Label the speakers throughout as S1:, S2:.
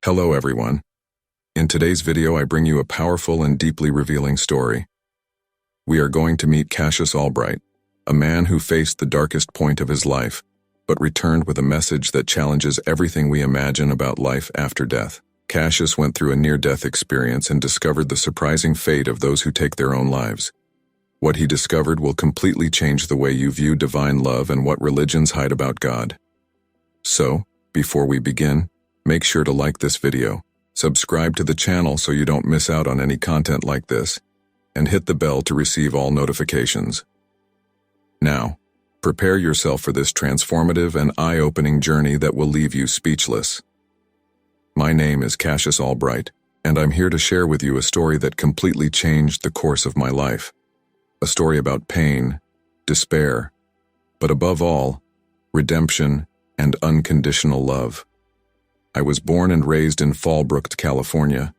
S1: Hello everyone. In today's video I bring you a powerful and deeply revealing story. We are going to meet Cassius Albright, a man who faced the darkest point of his life, but returned with a message that challenges everything we imagine about life after death. Cassius went through a near-death experience and discovered the surprising fate of those who take their own lives. What he discovered will completely change the way you view divine love and what religions hide about God. So, before we begin, make sure to like this video, subscribe to the channel so you don't miss out on any content like this, and hit the bell to receive all notifications. Now, prepare yourself for this transformative and eye-opening journey that will leave you speechless. My name is Cassius Albright, and I'm here to share with you a story that completely changed the course of my life. A story about pain, despair, but above all, redemption and unconditional love. I was born and raised in Fallbrook, California,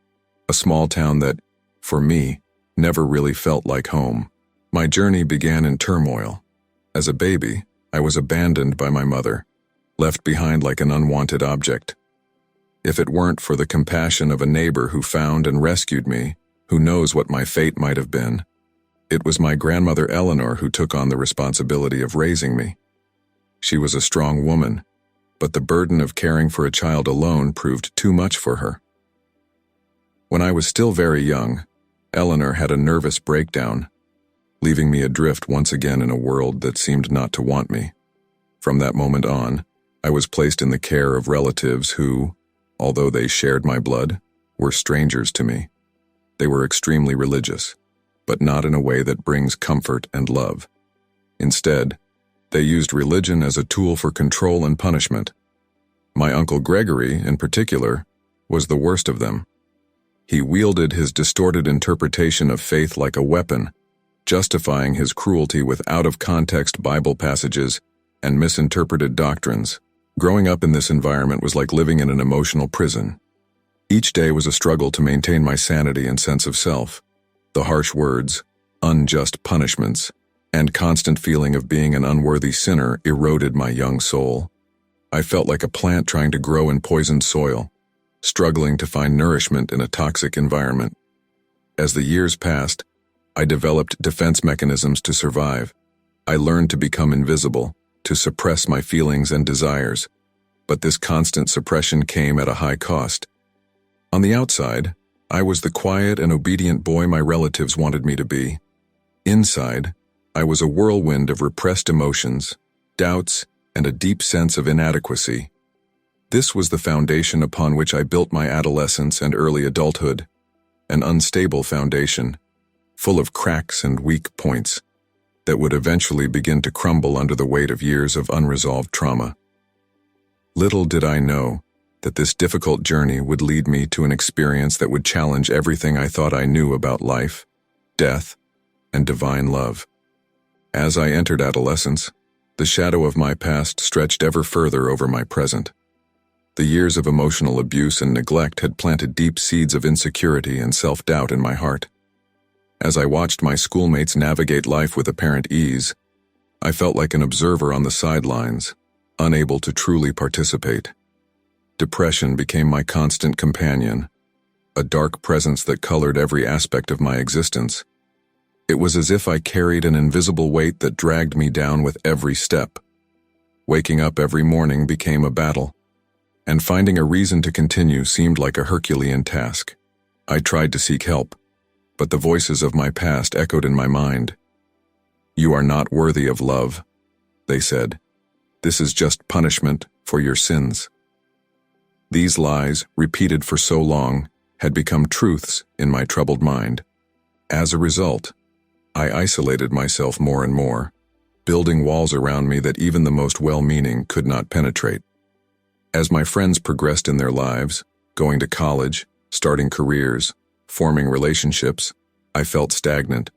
S1: a small town that, for me, never really felt like home. My journey began in turmoil. As a baby, I was abandoned by my mother, left behind like an unwanted object. If it weren't for the compassion of a neighbor who found and rescued me, who knows what my fate might have been. It was my grandmother Eleanor who took on the responsibility of raising me. She was a strong woman, but the burden of caring for a child alone proved too much for her. When I was still very young, Eleanor had a nervous breakdown, leaving me adrift once again in a world that seemed not to want me. From that moment on, I was placed in the care of relatives who, although they shared my blood, were strangers to me. They were extremely religious, but not in a way that brings comfort and love. Instead, they used religion as a tool for control and punishment. My Uncle Gregory, in particular, was the worst of them. He wielded his distorted interpretation of faith like a weapon, justifying his cruelty with out-of-context Bible passages and misinterpreted doctrines. Growing up in this environment was like living in an emotional prison. Each day was a struggle to maintain my sanity and sense of self. The harsh words, unjust punishments, and constant feeling of being an unworthy sinner eroded my young soul. I felt like a plant trying to grow in poisoned soil, struggling to find nourishment in a toxic environment. As the years passed, I developed defense mechanisms to survive. I learned to become invisible, to suppress my feelings and desires, but this constant suppression came at a high cost. On the outside, I was the quiet and obedient boy my relatives wanted me to be. Inside, I was a whirlwind of repressed emotions, doubts, and a deep sense of inadequacy. This was the foundation upon which I built my adolescence and early adulthood, an unstable foundation, full of cracks and weak points, that would eventually begin to crumble under the weight of years of unresolved trauma. Little did I know that this difficult journey would lead me to an experience that would challenge everything I thought I knew about life, death, and divine love. As I entered adolescence, the shadow of my past stretched ever further over my present. The years of emotional abuse and neglect had planted deep seeds of insecurity and self-doubt in my heart. As I watched my schoolmates navigate life with apparent ease, I felt like an observer on the sidelines, unable to truly participate. Depression became my constant companion, a dark presence that colored every aspect of my existence. It was as if I carried an invisible weight that dragged me down with every step. Waking up every morning became a battle, and finding a reason to continue seemed like a Herculean task. I tried to seek help, but the voices of my past echoed in my mind. "You are not worthy of love," they said. "This is just punishment for your sins." These lies, repeated for so long, had become truths in my troubled mind. As a result, I isolated myself more and more, building walls around me that even the most well-meaning could not penetrate. As my friends progressed in their lives, going to college, starting careers, forming relationships, I felt stagnant,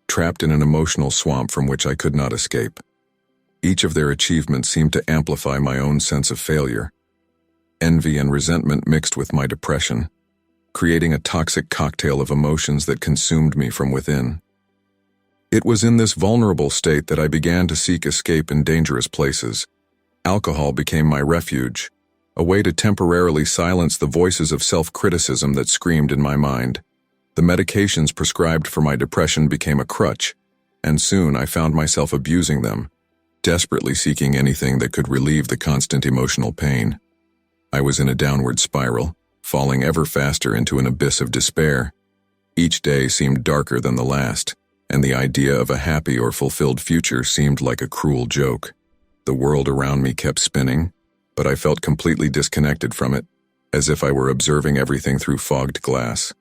S1: trapped in an emotional swamp from which I could not escape. Each of their achievements seemed to amplify my own sense of failure. Envy and resentment mixed with my depression, creating a toxic cocktail of emotions that consumed me from within. It was in this vulnerable state that I began to seek escape in dangerous places. Alcohol became my refuge, a way to temporarily silence the voices of self-criticism that screamed in my mind. The medications prescribed for my depression became a crutch, and soon I found myself abusing them, desperately seeking anything that could relieve the constant emotional pain. I was in a downward spiral, falling ever faster into an abyss of despair. Each day seemed darker than the last, and the idea of a happy or fulfilled future seemed like a cruel joke. The world around me kept spinning, but I felt completely disconnected from it, as if I were observing everything through fogged glass.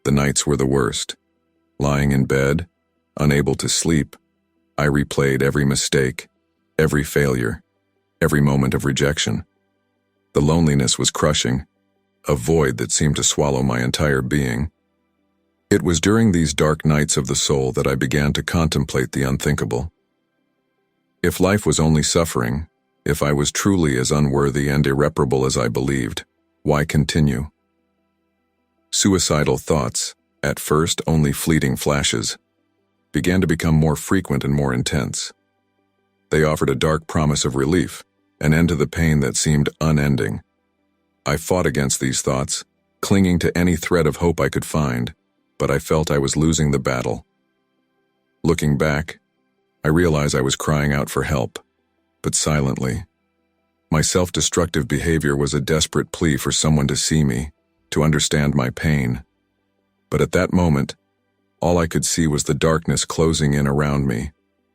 S1: The nights were the worst. Lying in bed, unable to sleep, I replayed every mistake, every failure, every moment of rejection. The loneliness was crushing, a void that seemed to swallow my entire being. It was during these dark nights of the soul that I began to contemplate the unthinkable. If life was only suffering, if I was truly as unworthy and irreparable as I believed, why continue? Suicidal thoughts, at first only fleeting flashes, began to become more frequent and more intense. They offered a dark promise of relief, an end to the pain that seemed unending. I fought against these thoughts, clinging to any thread of hope I could find, but I felt I was losing the battle. Looking back, I realized I was crying out for help, but silently. My self-destructive behavior was a desperate plea for someone to see me, to understand my pain. But at that moment, all I could see was the darkness closing in around me,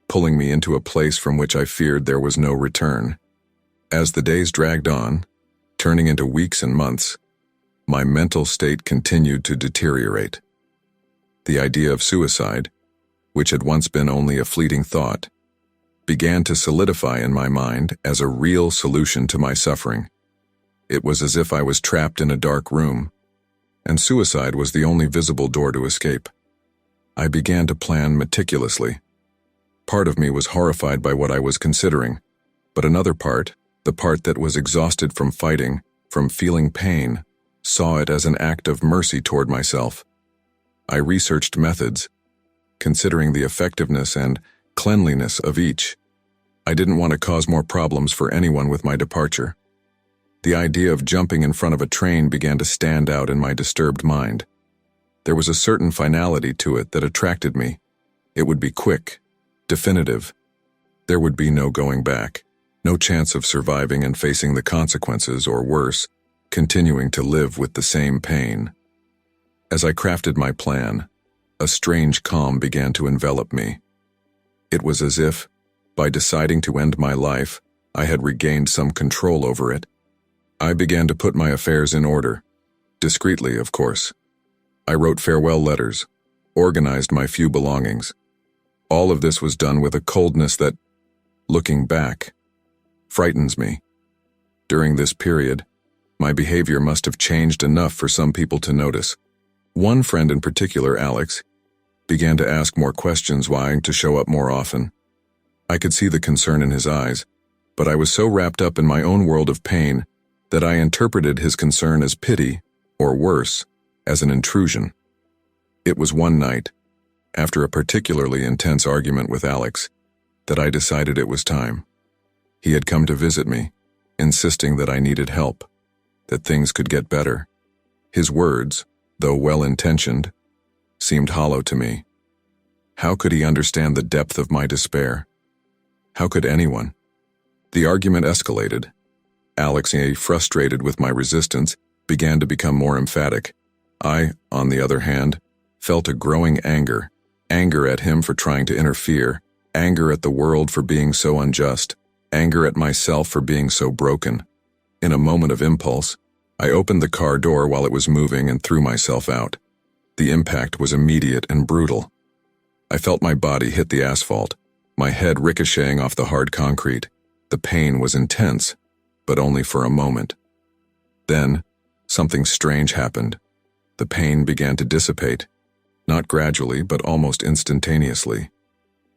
S1: pulling me into a place from which I feared there was no return. As the days dragged on, turning into weeks and months, my mental state continued to deteriorate. The idea of suicide, which had once been only a fleeting thought, began to solidify in my mind as a real solution to my suffering. It was as if I was trapped in a dark room, and suicide was the only visible door to escape. I began to plan meticulously. Part of me was horrified by what I was considering, but another part, the part that was exhausted from fighting, from feeling pain, saw it as an act of mercy toward myself. I researched methods, considering the effectiveness and cleanliness of each. I didn't want to cause more problems for anyone with my departure. The idea of jumping in front of a train began to stand out in my disturbed mind. There was a certain finality to it that attracted me. It would be quick, definitive. There would be no going back, no chance of surviving and facing the consequences, or worse, continuing to live with the same pain. As I crafted my plan, a strange calm began to envelop me. It was as if, by deciding to end my life, I had regained some control over it. I began to put my affairs in order, discreetly, of course. I wrote farewell letters, organized my few belongings. All of this was done with a coldness that, looking back, frightens me. During this period, my behavior must have changed enough for some people to notice. One friend in particular, Alex, began to ask more questions, wanting to show up more often. I could see the concern in his eyes, but I was so wrapped up in my own world of pain that I interpreted his concern as pity, or worse, as an intrusion. It was one night, after a particularly intense argument with Alex, that I decided it was time. He had come to visit me, insisting that I needed help, that things could get better. His words, though well-intentioned, seemed hollow to me. How could he understand the depth of my despair? How could anyone? The argument escalated. Alex, frustrated with my resistance, began to become more emphatic. I, on the other hand, felt a growing anger at him for trying to interfere, anger at the world for being so unjust, anger at myself for being so broken. In a moment of impulse, I opened the car door while it was moving and threw myself out. The impact was immediate and brutal. I felt my body hit the asphalt, my head ricocheting off the hard concrete. The pain was intense, but only for a moment. Then, something strange happened. The pain began to dissipate, not gradually, but almost instantaneously.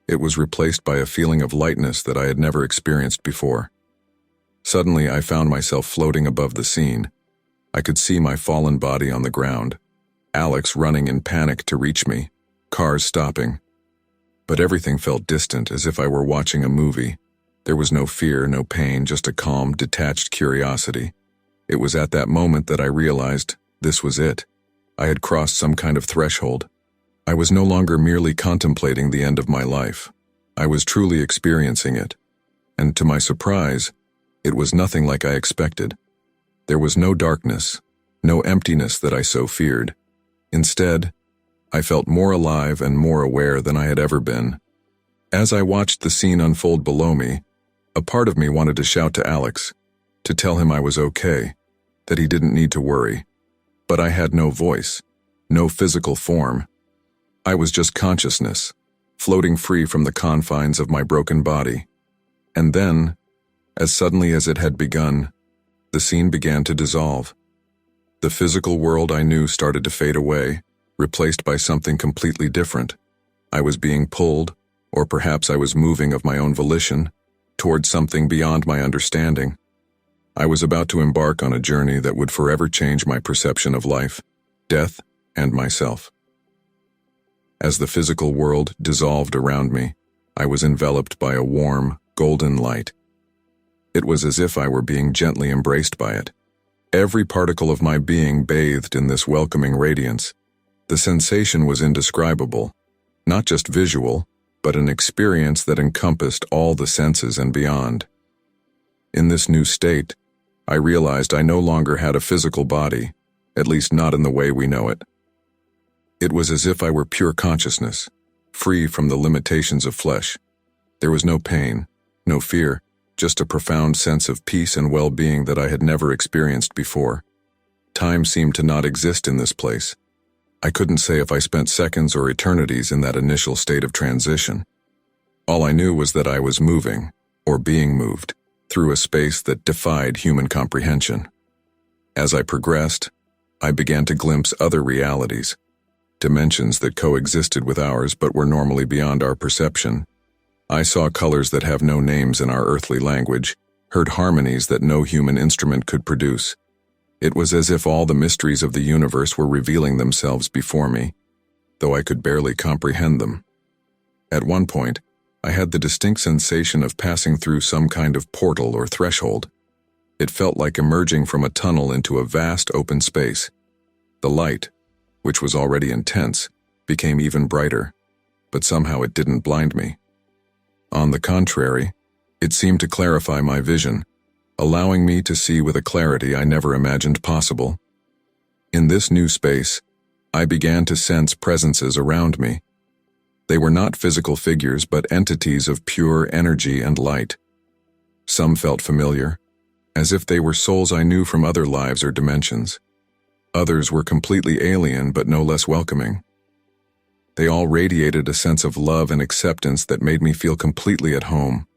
S1: It was replaced by a feeling of lightness that I had never experienced before. Suddenly, I found myself floating above the scene. I could see my fallen body on the ground, Alex running in panic to reach me, cars stopping. But everything felt distant, as if I were watching a movie. There was no fear, no pain, just a calm, detached curiosity. It was at that moment that I realized this was it. I had crossed some kind of threshold. I was no longer merely contemplating the end of my life. I was truly experiencing it. And to my surprise, it was nothing like I expected. There was no darkness, no emptiness that I so feared. Instead, I felt more alive and more aware than I had ever been. As I watched the scene unfold below me, a part of me wanted to shout to Alex, to tell him I was okay, that he didn't need to worry. But I had no voice, no physical form. I was just consciousness, floating free from the confines of my broken body. And then, as suddenly as it had begun, the scene began to dissolve. The physical world I knew started to fade away, replaced by something completely different. I was being pulled, or perhaps I was moving of my own volition, towards something beyond my understanding. I was about to embark on a journey that would forever change my perception of life, death, and myself. As the physical world dissolved around me, I was enveloped by a warm, golden light. It was as if I were being gently embraced by it. Every particle of my being bathed in this welcoming radiance. The sensation was indescribable, not just visual, but an experience that encompassed all the senses and beyond. In this new state, I realized I no longer had a physical body, at least not in the way we know it. It was as if I were pure consciousness, free from the limitations of flesh. There was no pain, no fear, just a profound sense of peace and well-being that I had never experienced before. Time seemed to not exist in this place. I couldn't say if I spent seconds or eternities in that initial state of transition. All I knew was that I was moving, or being moved, through a space that defied human comprehension. As I progressed, I began to glimpse other realities, dimensions that coexisted with ours but were normally beyond our perception. I saw colors that have no names in our earthly language, heard harmonies that no human instrument could produce. It was as if all the mysteries of the universe were revealing themselves before me, though I could barely comprehend them. At one point, I had the distinct sensation of passing through some kind of portal or threshold. It felt like emerging from a tunnel into a vast open space. The light, which was already intense, became even brighter, but somehow it didn't blind me. On the contrary, it seemed to clarify my vision, allowing me to see with a clarity I never imagined possible. In this new space, I began to sense presences around me. They were not physical figures, but entities of pure energy and light. Some felt familiar, as if they were souls I knew from other lives or dimensions. Others were completely alien, but no less welcoming. They all radiated a sense of love and acceptance that made me feel completely at home.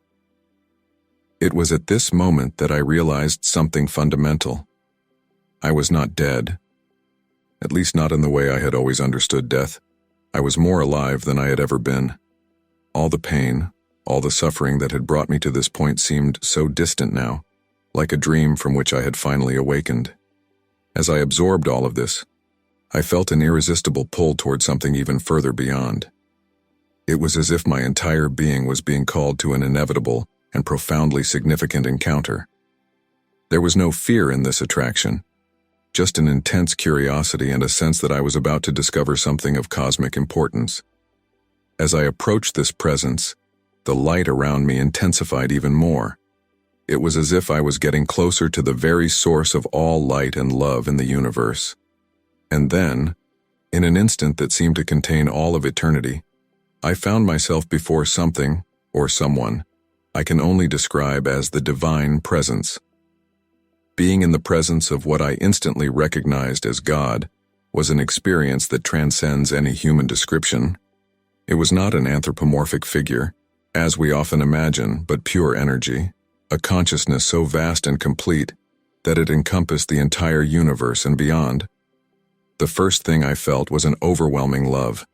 S1: It was at this moment that I realized something fundamental. I was not dead, at least not in the way I had always understood death. I was more alive than I had ever been. All the pain, all the suffering that had brought me to this point seemed so distant now, like a dream from which I had finally awakened. As I absorbed all of this, I felt an irresistible pull toward something even further beyond. It was as if my entire being was being called to an inevitable and profoundly significant encounter. There was no fear in this attraction, just an intense curiosity and a sense that I was about to discover something of cosmic importance. As I approached this presence, the light around me intensified even more. It was as if I was getting closer to the very source of all light and love in the universe. And then, in an instant that seemed to contain all of eternity, I found myself before something, or someone, I can only describe as the divine presence. Being in the presence of what I instantly recognized as God was an experience that transcends any human description. It was not an anthropomorphic figure, as we often imagine, but pure energy, a consciousness so vast and complete that it encompassed the entire universe and beyond. The first thing I felt was an overwhelming love.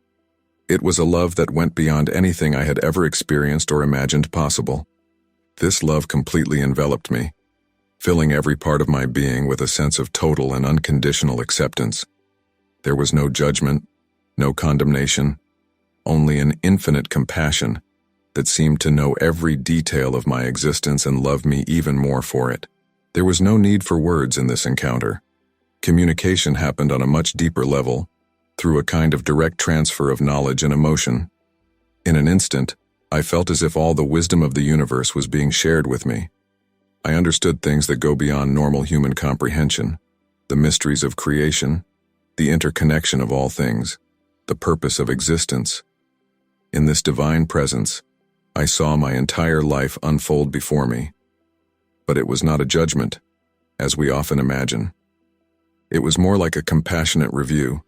S1: It was a love that went beyond anything I had ever experienced or imagined possible. This love completely enveloped me, filling every part of my being with a sense of total and unconditional acceptance. There was no judgment, no condemnation, only an infinite compassion that seemed to know every detail of my existence and love me even more for it. There was no need for words in this encounter. Communication happened on a much deeper level, through a kind of direct transfer of knowledge and emotion. In an instant, I felt as if all the wisdom of the universe was being shared with me. I understood things that go beyond normal human comprehension, the mysteries of creation, the interconnection of all things, the purpose of existence. In this divine presence, I saw my entire life unfold before me. But it was not a judgment, as we often imagine. It was more like a compassionate review,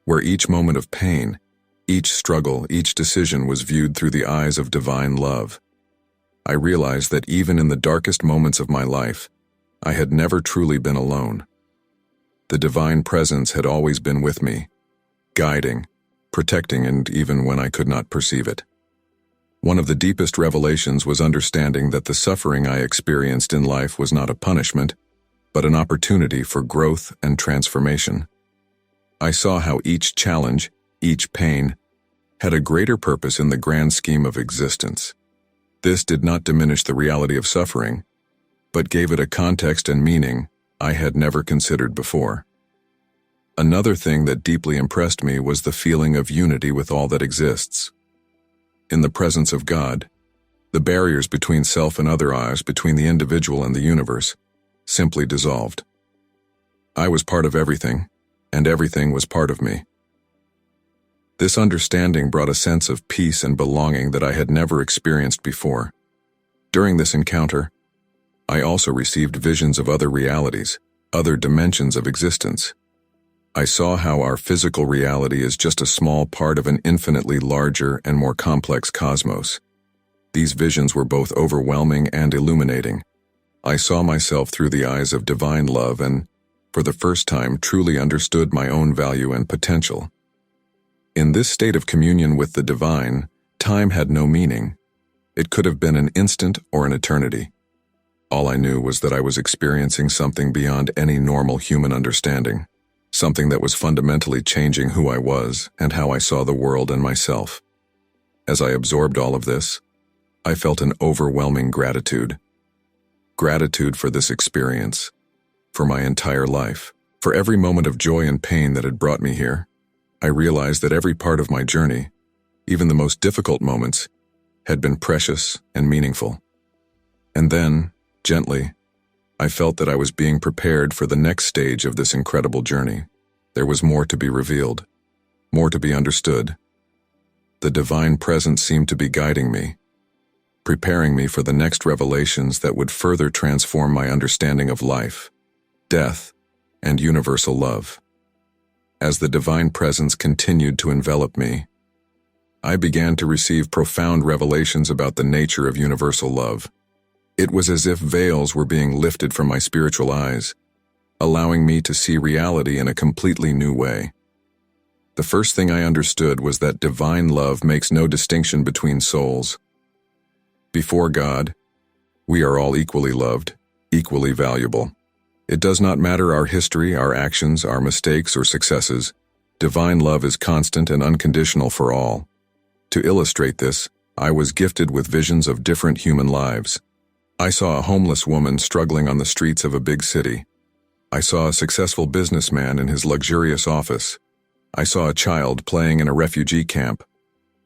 S1: where each moment of pain, each struggle, each decision was viewed through the eyes of divine love. I realized that even in the darkest moments of my life, I had never truly been alone. The divine presence had always been with me, guiding, protecting, and even when I could not perceive it. One of the deepest revelations was understanding that the suffering I experienced in life was not a punishment, but an opportunity for growth and transformation. I saw how each challenge, each pain, had a greater purpose in the grand scheme of existence. This did not diminish the reality of suffering, but gave it a context and meaning I had never considered before. Another thing that deeply impressed me was the feeling of unity with all that exists. In the presence of God, the barriers between self and other eyes, between the individual and the universe, simply dissolved. I was part of everything, and everything was part of me. This understanding brought a sense of peace and belonging that I had never experienced before. During this encounter, I also received visions of other realities, other dimensions of existence. I saw how our physical reality is just a small part of an infinitely larger and more complex cosmos. These visions were both overwhelming and illuminating. I saw myself through the eyes of divine love and, for the first time, truly understood my own value and potential. In this state of communion with the divine, time had no meaning. It could have been an instant or an eternity. All I knew was that I was experiencing something beyond any normal human understanding, something that was fundamentally changing who I was and how I saw the world and myself. As I absorbed all of this, I felt an overwhelming gratitude. Gratitude for this experience, for my entire life, for every moment of joy and pain that had brought me here. I realized that every part of my journey, even the most difficult moments, had been precious and meaningful. And then, gently, I felt that I was being prepared for the next stage of this incredible journey. There was more to be revealed, more to be understood. The divine presence seemed to be guiding me, preparing me for the next revelations that would further transform my understanding of life, death, and universal love. As the divine presence continued to envelop me, I began to receive profound revelations about the nature of universal love. It was as if veils were being lifted from my spiritual eyes, allowing me to see reality in a completely new way. The first thing I understood was that divine love makes no distinction between souls. Before God, we are all equally loved, equally valuable. It does not matter our history, our actions, our mistakes, or successes. Divine love is constant and unconditional for all. To illustrate this, I was gifted with visions of different human lives. I saw a homeless woman struggling on the streets of a big city. I saw a successful businessman in his luxurious office. I saw a child playing in a refugee camp.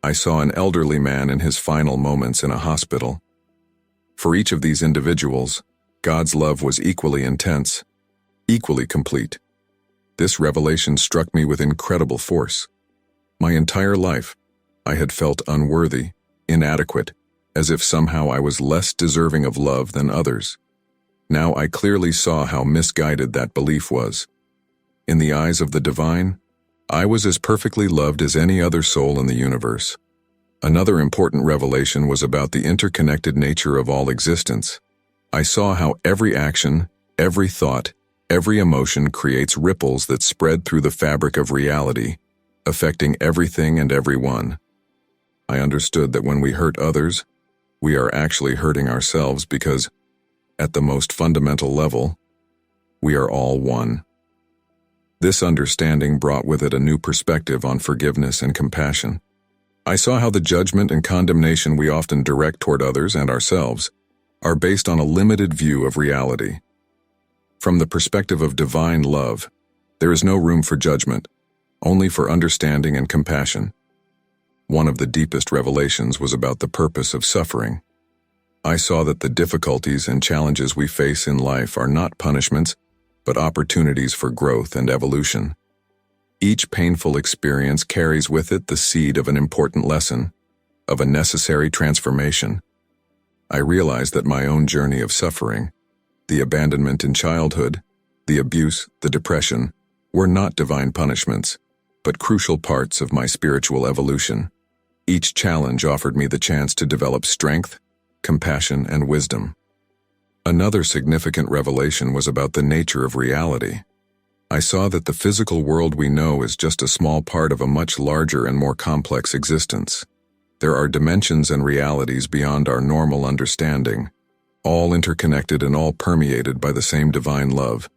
S1: I saw an elderly man in his final moments in a hospital. For each of these individuals, God's love was equally intense, equally complete. This revelation struck me with incredible force. My entire life, I had felt unworthy, inadequate, as if somehow I was less deserving of love than others. Now I clearly saw how misguided that belief was. In the eyes of the divine, I was as perfectly loved as any other soul in the universe. Another important revelation was about the interconnected nature of all existence. I saw how every action, every thought, every emotion creates ripples that spread through the fabric of reality, affecting everything and everyone. I understood that when we hurt others, we are actually hurting ourselves because, at the most fundamental level, we are all one. This understanding brought with it a new perspective on forgiveness and compassion. I saw how the judgment and condemnation we often direct toward others and ourselves are based on a limited view of reality. From the perspective of divine love, there is no room for judgment, only for understanding and compassion. One of the deepest revelations was about the purpose of suffering. I saw that the difficulties and challenges we face in life are not punishments, but opportunities for growth and evolution. Each painful experience carries with it the seed of an important lesson, of a necessary transformation. I realized that my own journey of suffering, the abandonment in childhood, the abuse, the depression, were not divine punishments, but crucial parts of my spiritual evolution. Each challenge offered me the chance to develop strength, compassion, and wisdom. Another significant revelation was about the nature of reality. I saw that the physical world we know is just a small part of a much larger and more complex existence. There are dimensions and realities beyond our normal understanding, all interconnected and all permeated by the same divine love.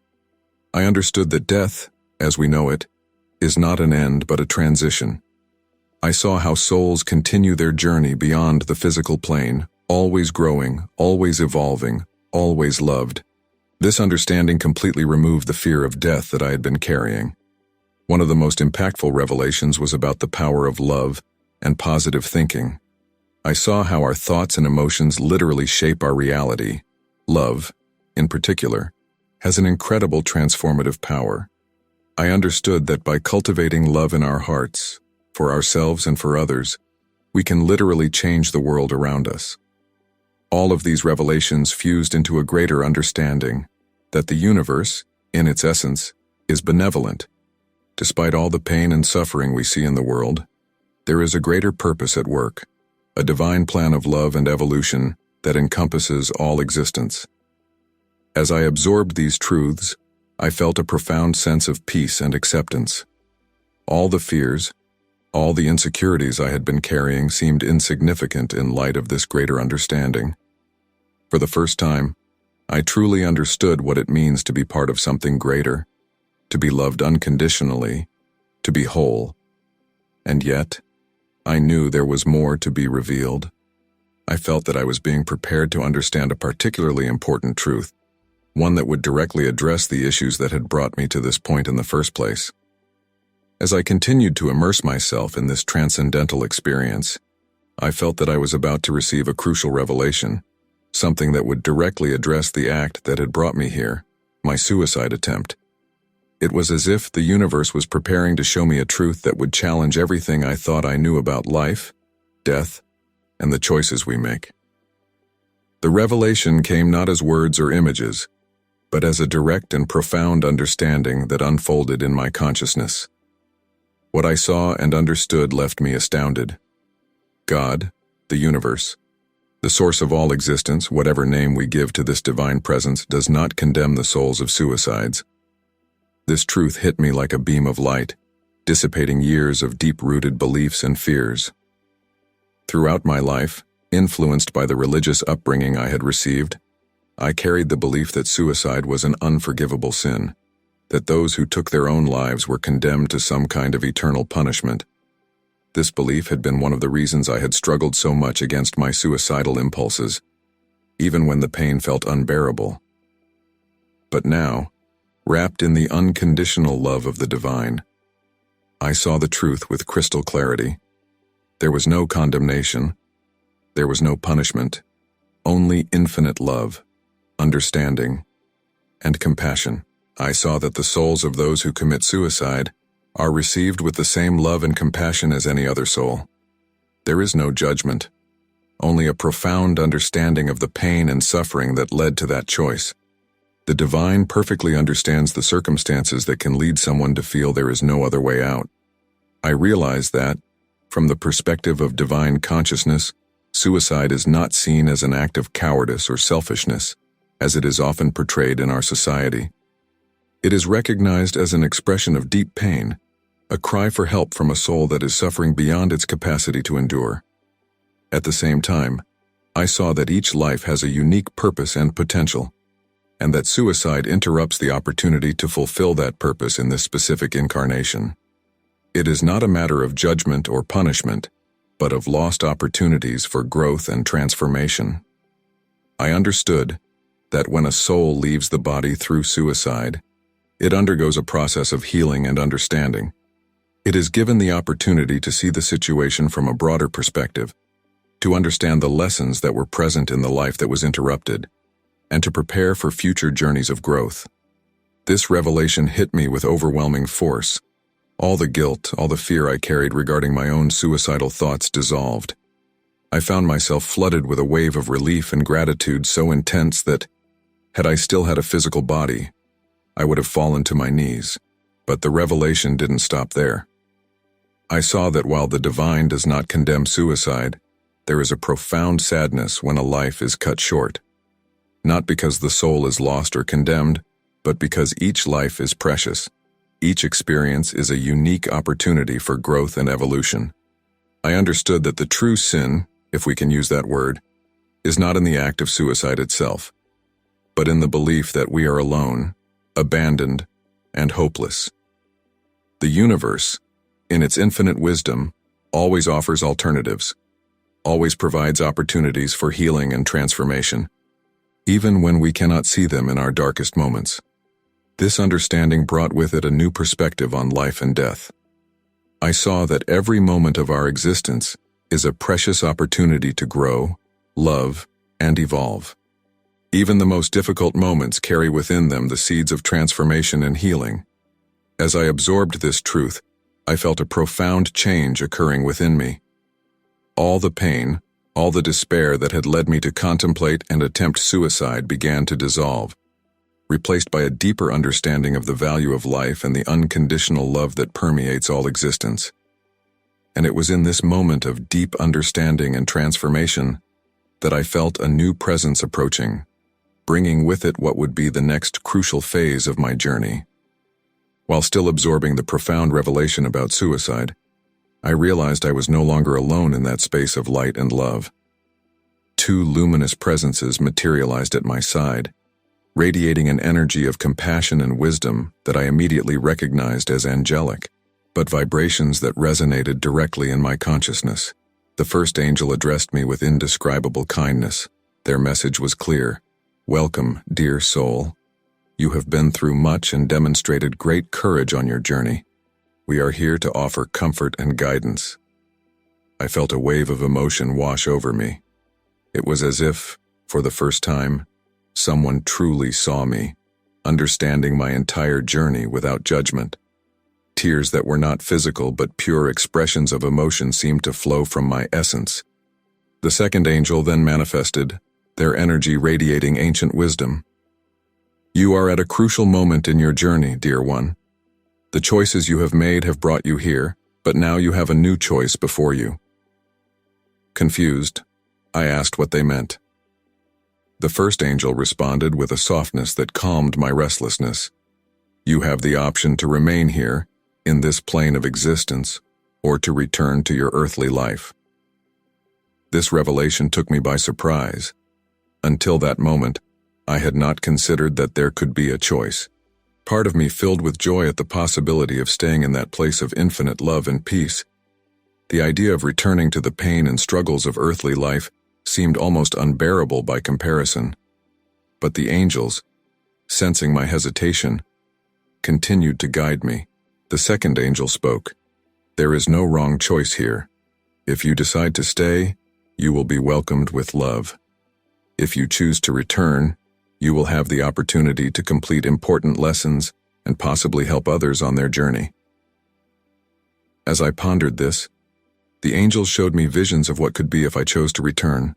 S1: I understood that death, as we know it, is not an end but a transition. I saw how souls continue their journey beyond the physical plane, always growing, always evolving, always loved. This understanding completely removed the fear of death that I had been carrying. One of the most impactful revelations was about the power of love and positive thinking. I saw how our thoughts and emotions literally shape our reality. Love, in particular, has an incredible transformative power. I understood that by cultivating love in our hearts, for ourselves and for others, we can literally change the world around us. All of these revelations fused into a greater understanding that the universe, in its essence, is benevolent. Despite all the pain and suffering we see in the world, there is a greater purpose at work, a divine plan of love and evolution that encompasses all existence. As I absorbed these truths, I felt a profound sense of peace and acceptance. All the fears, all the insecurities I had been carrying seemed insignificant in light of this greater understanding. For the first time, I truly understood what it means to be part of something greater, to be loved unconditionally, to be whole. And yet, I knew there was more to be revealed. I felt that I was being prepared to understand a particularly important truth, one that would directly address the issues that had brought me to this point in the first place. As I continued to immerse myself in this transcendental experience, I felt that I was about to receive a crucial revelation, something that would directly address the act that had brought me here, my suicide attempt. It was as if the universe was preparing to show me a truth that would challenge everything I thought I knew about life, death, and the choices we make. The revelation came not as words or images, but as a direct and profound understanding that unfolded in my consciousness. What I saw and understood left me astounded. God, the universe, the source of all existence, whatever name we give to this divine presence, does not condemn the souls of suicides. This truth hit me like a beam of light, dissipating years of deep-rooted beliefs and fears. Throughout my life, influenced by the religious upbringing I had received, I carried the belief that suicide was an unforgivable sin, that those who took their own lives were condemned to some kind of eternal punishment. This belief had been one of the reasons I had struggled so much against my suicidal impulses, even when the pain felt unbearable. But now, wrapped in the unconditional love of the divine, I saw the truth with crystal clarity. There was no condemnation, there was no punishment, only infinite love, understanding, and compassion. I saw that the souls of those who commit suicide are received with the same love and compassion as any other soul. There is no judgment, only a profound understanding of the pain and suffering that led to that choice. The divine perfectly understands the circumstances that can lead someone to feel there is no other way out. I realized that, from the perspective of divine consciousness, suicide is not seen as an act of cowardice or selfishness, as it is often portrayed in our society. It is recognized as an expression of deep pain, a cry for help from a soul that is suffering beyond its capacity to endure. At the same time, I saw that each life has a unique purpose and potential, and that suicide interrupts the opportunity to fulfill that purpose in this specific incarnation. It is not a matter of judgment or punishment, but of lost opportunities for growth and transformation. I understood, that when a soul leaves the body through suicide, it undergoes a process of healing and understanding. It is given the opportunity to see the situation from a broader perspective, to understand the lessons that were present in the life that was interrupted, and to prepare for future journeys of growth. This revelation hit me with overwhelming force. All the guilt, all the fear I carried regarding my own suicidal thoughts dissolved. I found myself flooded with a wave of relief and gratitude so intense that, had I still had a physical body, I would have fallen to my knees. But the revelation didn't stop there. I saw that while the divine does not condemn suicide, there is a profound sadness when a life is cut short. Not because the soul is lost or condemned, but because each life is precious. Each experience is a unique opportunity for growth and evolution. I understood that the true sin, if we can use that word, is not in the act of suicide itself, but in the belief that we are alone, abandoned, and hopeless. The universe, in its infinite wisdom, always offers alternatives, always provides opportunities for healing and transformation, even when we cannot see them in our darkest moments. This understanding brought with it a new perspective on life and death. I saw that every moment of our existence is a precious opportunity to grow, love, and evolve. Even the most difficult moments carry within them the seeds of transformation and healing. As I absorbed this truth, I felt a profound change occurring within me. All the pain, all the despair that had led me to contemplate and attempt suicide began to dissolve, replaced by a deeper understanding of the value of life and the unconditional love that permeates all existence. And it was in this moment of deep understanding and transformation that I felt a new presence approaching, bringing with it what would be the next crucial phase of my journey. While still absorbing the profound revelation about suicide, I realized I was no longer alone in that space of light and love. Two luminous presences materialized at my side, radiating an energy of compassion and wisdom that I immediately recognized as angelic, but vibrations that resonated directly in my consciousness. The first angel addressed me with indescribable kindness. Their message was clear. "Welcome, dear soul. You have been through much and demonstrated great courage on your journey. We are here to offer comfort and guidance." I felt a wave of emotion wash over me. It was as if, for the first time, someone truly saw me, understanding my entire journey without judgment. Tears that were not physical but pure expressions of emotion seemed to flow from my essence. The second angel then manifested, their energy radiating ancient wisdom. "You are at a crucial moment in your journey, dear one. The choices you have made have brought you here, but now you have a new choice before you." Confused, I asked what they meant. The first angel responded with a softness that calmed my restlessness. "You have the option to remain here, in this plane of existence, or to return to your earthly life." This revelation took me by surprise. Until that moment, I had not considered that there could be a choice. Part of me filled with joy at the possibility of staying in that place of infinite love and peace. The idea of returning to the pain and struggles of earthly life seemed almost unbearable by comparison. But the angels, sensing my hesitation, continued to guide me. The second angel spoke. "There is no wrong choice here. If you decide to stay, you will be welcomed with love. If you choose to return, you will have the opportunity to complete important lessons and possibly help others on their journey." As I pondered this, the angels showed me visions of what could be if I chose to return.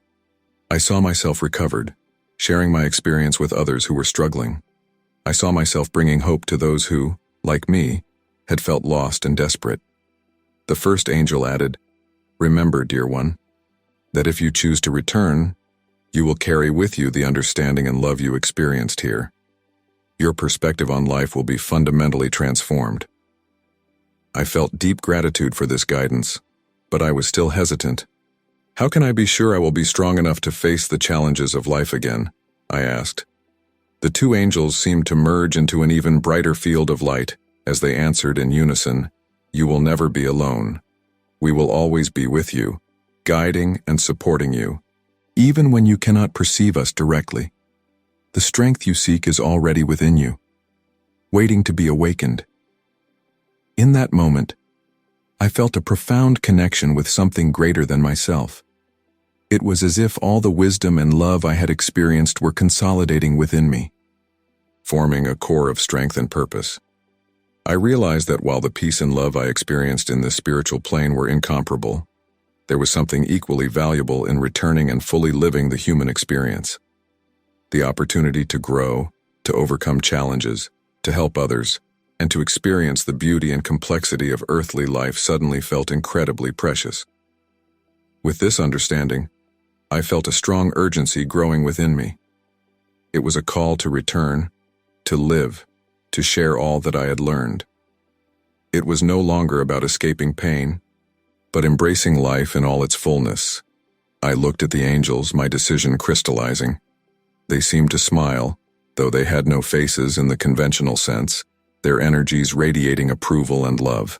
S1: I saw myself recovered, sharing my experience with others who were struggling. I saw myself bringing hope to those who, like me, had felt lost and desperate. The first angel added, "Remember, dear one, that if you choose to return, you will carry with you the understanding and love you experienced here. Your perspective on life will be fundamentally transformed." I felt deep gratitude for this guidance, but I was still hesitant. "How can I be sure I will be strong enough to face the challenges of life again?" I asked. The two angels seemed to merge into an even brighter field of light as they answered in unison, "You will never be alone. We will always be with you, guiding and supporting you, even when you cannot perceive us directly." The strength you seek is already within you, waiting to be awakened. In that moment, I felt a profound connection with something greater than myself. It was as if all the wisdom and love I had experienced were consolidating within me, forming a core of strength and purpose. I realized that while the peace and love I experienced in this spiritual plane were incomparable, there was something equally valuable in returning and fully living the human experience. The opportunity to grow, to overcome challenges, to help others, and to experience the beauty and complexity of earthly life suddenly felt incredibly precious. With this understanding, I felt a strong urgency growing within me. It was a call to return, to live, to share all that I had learned. It was no longer about escaping pain, but embracing life in all its fullness. I looked at the angels, my decision crystallizing. They seemed to smile, though they had no faces in the conventional sense, their energies radiating approval and love.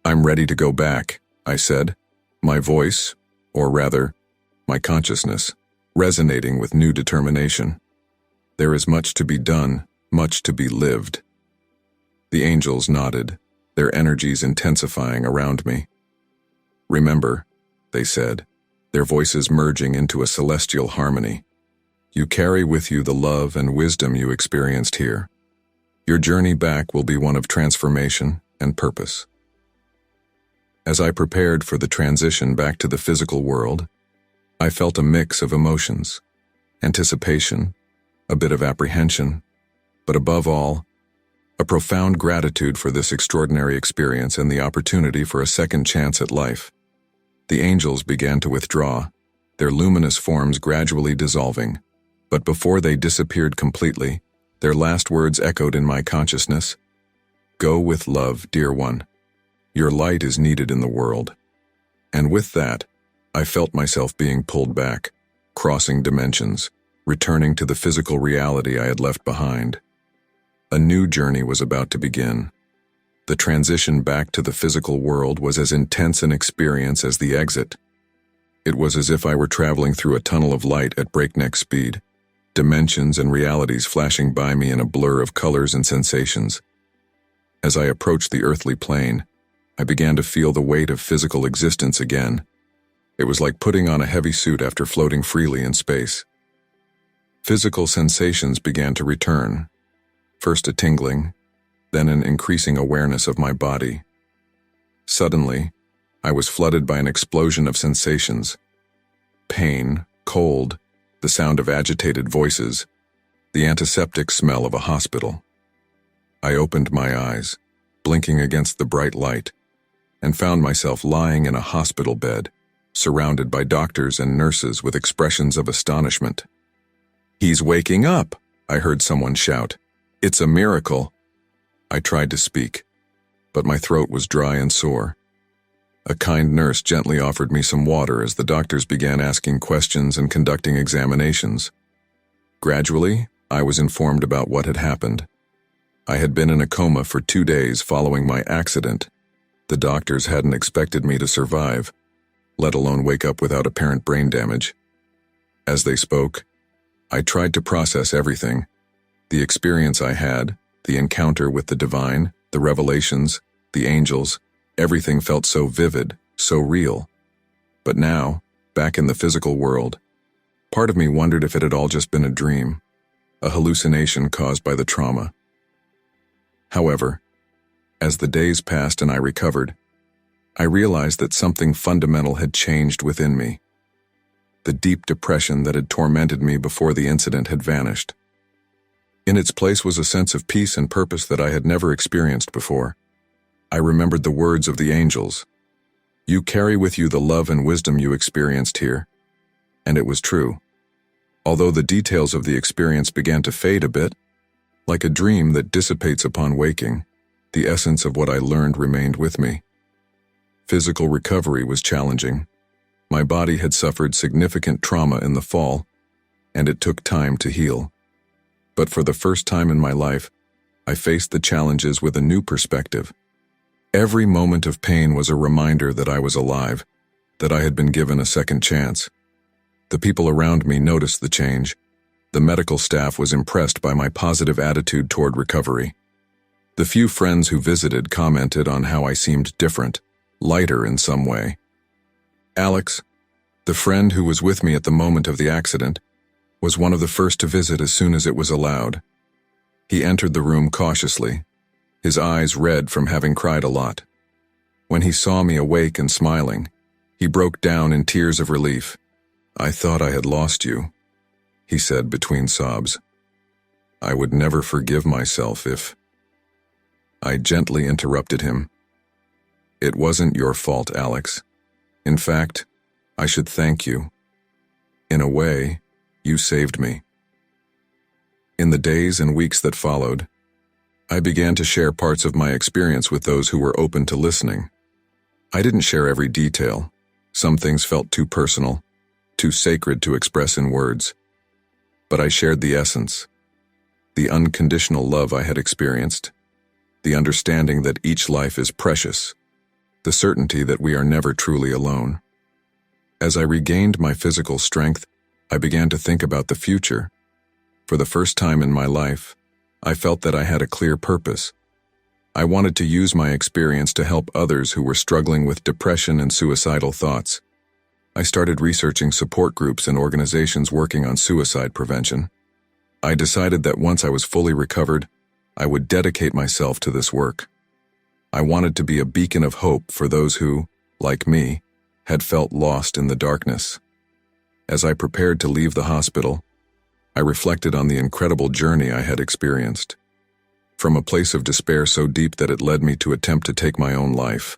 S1: "I'm ready to go back," I said, my voice, or rather, my consciousness, resonating with new determination. "There is much to be done, much to be lived." The angels nodded, their energies intensifying around me. "Remember," they said, their voices merging into a celestial harmony, "you carry with you the love and wisdom you experienced here. Your journey back will be one of transformation and purpose." As I prepared for the transition back to the physical world, I felt a mix of emotions, anticipation, a bit of apprehension, but above all, a profound gratitude for this extraordinary experience and the opportunity for a second chance at life. The angels began to withdraw, their luminous forms gradually dissolving, but before they disappeared completely, their last words echoed in my consciousness. "Go with love, dear one. Your light is needed in the world." And with that, I felt myself being pulled back, crossing dimensions, returning to the physical reality I had left behind. A new journey was about to begin. The transition back to the physical world was as intense an experience as the exit. It was as if I were traveling through a tunnel of light at breakneck speed, dimensions and realities flashing by me in a blur of colors and sensations. As I approached the earthly plane, I began to feel the weight of physical existence again. It was like putting on a heavy suit after floating freely in space. Physical sensations began to return, first a tingling, then an increasing awareness of my body. Suddenly, I was flooded by an explosion of sensations. Pain, cold, the sound of agitated voices, the antiseptic smell of a hospital. I opened my eyes, blinking against the bright light, and found myself lying in a hospital bed, surrounded by doctors and nurses with expressions of astonishment. "He's waking up," I heard someone shout. "It's a miracle." I tried to speak, but my throat was dry and sore. A kind nurse gently offered me some water as the doctors began asking questions and conducting examinations. Gradually, I was informed about what had happened. I had been in a coma for 2 days following my accident. The doctors hadn't expected me to survive, let alone wake up without apparent brain damage. As they spoke, I tried to process everything. The experience I had, the encounter with the divine, the revelations, the angels, everything felt so vivid, so real. But now, back in the physical world, part of me wondered if it had all just been a dream, a hallucination caused by the trauma. However, as the days passed and I recovered, I realized that something fundamental had changed within me. The deep depression that had tormented me before the incident had vanished. In its place was a sense of peace and purpose that I had never experienced before. I remembered the words of the angels. "You carry with you the love and wisdom you experienced here." And it was true. Although the details of the experience began to fade a bit, like a dream that dissipates upon waking, the essence of what I learned remained with me. Physical recovery was challenging. My body had suffered significant trauma in the fall, and it took time to heal. But for the first time in my life, I faced the challenges with a new perspective. Every moment of pain was a reminder that I was alive, that I had been given a second chance. The people around me noticed the change. The medical staff was impressed by my positive attitude toward recovery. The few friends who visited commented on how I seemed different, lighter in some way. Alex, the friend who was with me at the moment of the accident, was one of the first to visit as soon as it was allowed. He entered the room cautiously, his eyes red from having cried a lot. When he saw me awake and smiling, he broke down in tears of relief. "I thought I had lost you," he said between sobs. "I would never forgive myself if—" I gently interrupted him. "It wasn't your fault, Alex. In fact, I should thank you. In a way, you saved me." In the days and weeks that followed, I began to share parts of my experience with those who were open to listening. I didn't share every detail. Some things felt too personal, too sacred to express in words. But I shared the essence, the unconditional love I had experienced, the understanding that each life is precious, the certainty that we are never truly alone. As I regained my physical strength, I began to think about the future. For the first time in my life, I felt that I had a clear purpose. I wanted to use my experience to help others who were struggling with depression and suicidal thoughts. I started researching support groups and organizations working on suicide prevention. I decided that once I was fully recovered, I would dedicate myself to this work. I wanted to be a beacon of hope for those who, like me, had felt lost in the darkness. As I prepared to leave the hospital, I reflected on the incredible journey I had experienced. From a place of despair so deep that it led me to attempt to take my own life,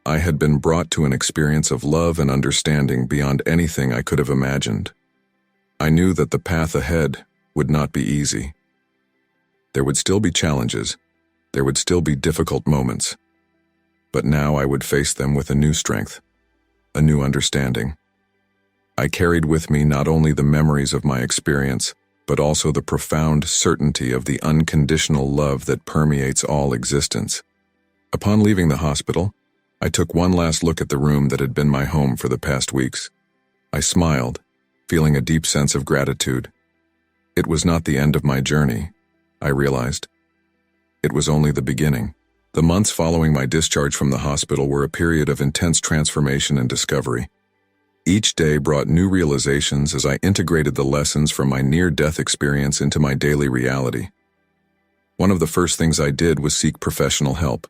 S1: I had been brought to an experience of love and understanding beyond anything I could have imagined. I knew that the path ahead would not be easy. There would still be challenges, there would still be difficult moments, but now I would face them with a new strength, a new understanding. I carried with me not only the memories of my experience, but also the profound certainty of the unconditional love that permeates all existence. Upon leaving the hospital, I took one last look at the room that had been my home for the past weeks. I smiled, feeling a deep sense of gratitude. It was not the end of my journey, I realized. It was only the beginning. The months following my discharge from the hospital were a period of intense transformation and discovery. Each day brought new realizations as I integrated the lessons from my near-death experience into my daily reality. One of the first things I did was seek professional help.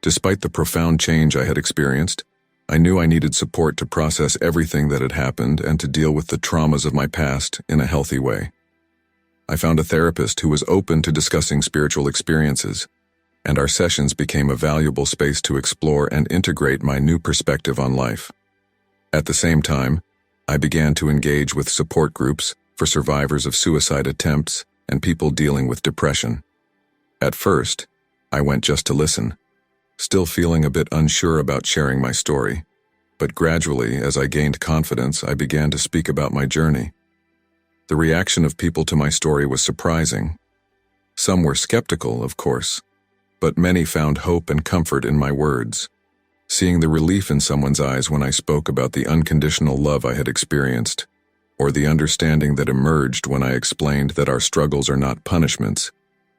S1: Despite the profound change I had experienced, I knew I needed support to process everything that had happened and to deal with the traumas of my past in a healthy way. I found a therapist who was open to discussing spiritual experiences, and our sessions became a valuable space to explore and integrate my new perspective on life. At the same time, I began to engage with support groups for survivors of suicide attempts and people dealing with depression. At first, I went just to listen, still feeling a bit unsure about sharing my story, but gradually, as I gained confidence, I began to speak about my journey. The reaction of people to my story was surprising. Some were skeptical, of course, but many found hope and comfort in my words. Seeing the relief in someone's eyes when I spoke about the unconditional love I had experienced, or the understanding that emerged when I explained that our struggles are not punishments,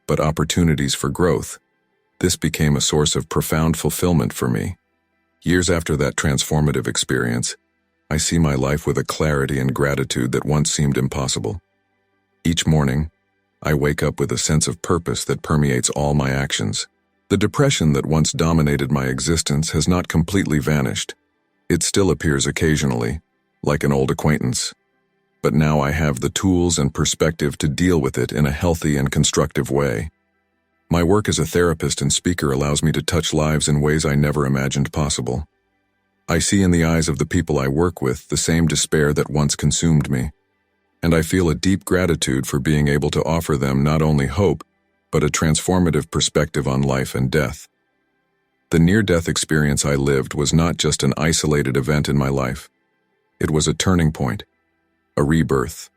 S1: but opportunities for growth, this became a source of profound fulfillment for me. Years after that transformative experience, I see my life with a clarity and gratitude that once seemed impossible. Each morning, I wake up with a sense of purpose that permeates all my actions. The depression that once dominated my existence has not completely vanished. It still appears occasionally, like an old acquaintance. But now I have the tools and perspective to deal with it in a healthy and constructive way. My work as a therapist and speaker allows me to touch lives in ways I never imagined possible. I see in the eyes of the people I work with the same despair that once consumed me, and I feel a deep gratitude for being able to offer them not only hope, but a transformative perspective on life and death. The near-death experience I lived was not just an isolated event in my life. It was a turning point, a rebirth.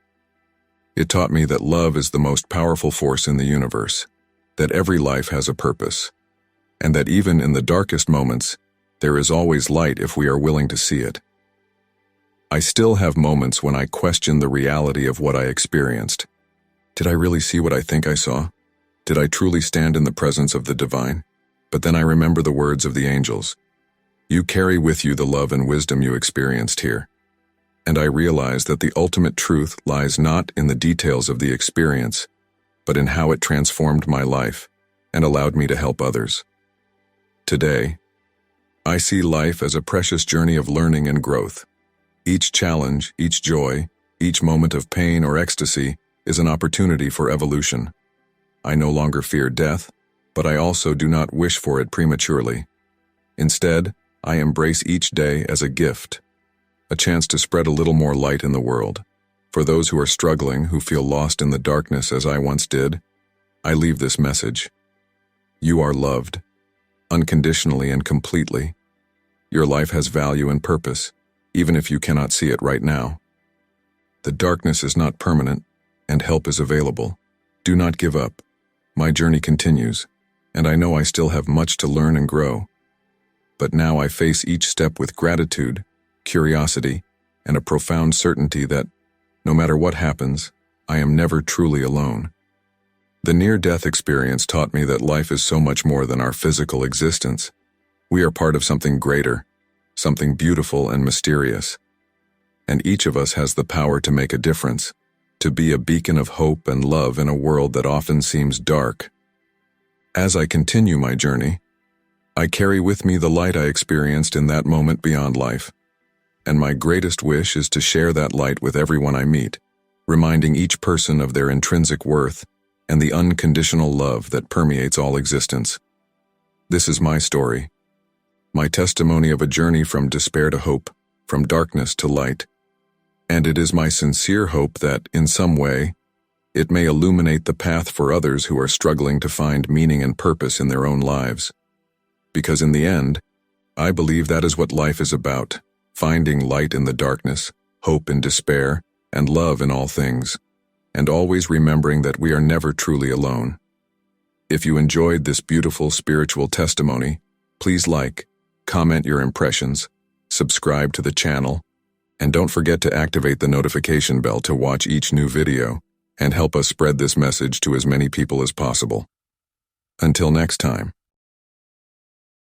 S1: It taught me that love is the most powerful force in the universe, that every life has a purpose, and that even in the darkest moments, there is always light if we are willing to see it. I still have moments when I question the reality of what I experienced. Did I really see what I think I saw? Did I truly stand in the presence of the divine? But then I remember the words of the angels. You carry with you the love and wisdom you experienced here. And I realize that the ultimate truth lies not in the details of the experience, but in how it transformed my life and allowed me to help others. Today, I see life as a precious journey of learning and growth. Each challenge, each joy, each moment of pain or ecstasy is an opportunity for evolution. I no longer fear death, but I also do not wish for it prematurely. Instead, I embrace each day as a gift, a chance to spread a little more light in the world. For those who are struggling, who feel lost in the darkness as I once did, I leave this message. You are loved, unconditionally and completely. Your life has value and purpose, even if you cannot see it right now. The darkness is not permanent, and help is available. Do not give up. My journey continues, and I know I still have much to learn and grow. But now I face each step with gratitude, curiosity, and a profound certainty that, no matter what happens, I am never truly alone. The near-death experience taught me that life is so much more than our physical existence. We are part of something greater, something beautiful and mysterious. And each of us has the power to make a difference, to be a beacon of hope and love in a world that often seems dark. As I continue my journey, I carry with me the light I experienced in that moment beyond life. And my greatest wish is to share that light with everyone I meet, reminding each person of their intrinsic worth and the unconditional love that permeates all existence. This is my story, my testimony of a journey from despair to hope, from darkness to light. And it is my sincere hope that, in some way, it may illuminate the path for others who are struggling to find meaning and purpose in their own lives. Because in the end, I believe that is what life is about, finding light in the darkness, hope in despair, and love in all things, and always remembering that we are never truly alone. If you enjoyed this beautiful spiritual testimony, please like, comment your impressions, subscribe to the channel, and don't forget to activate the notification bell to watch each new video and help us spread this message to as many people as possible. Until next time.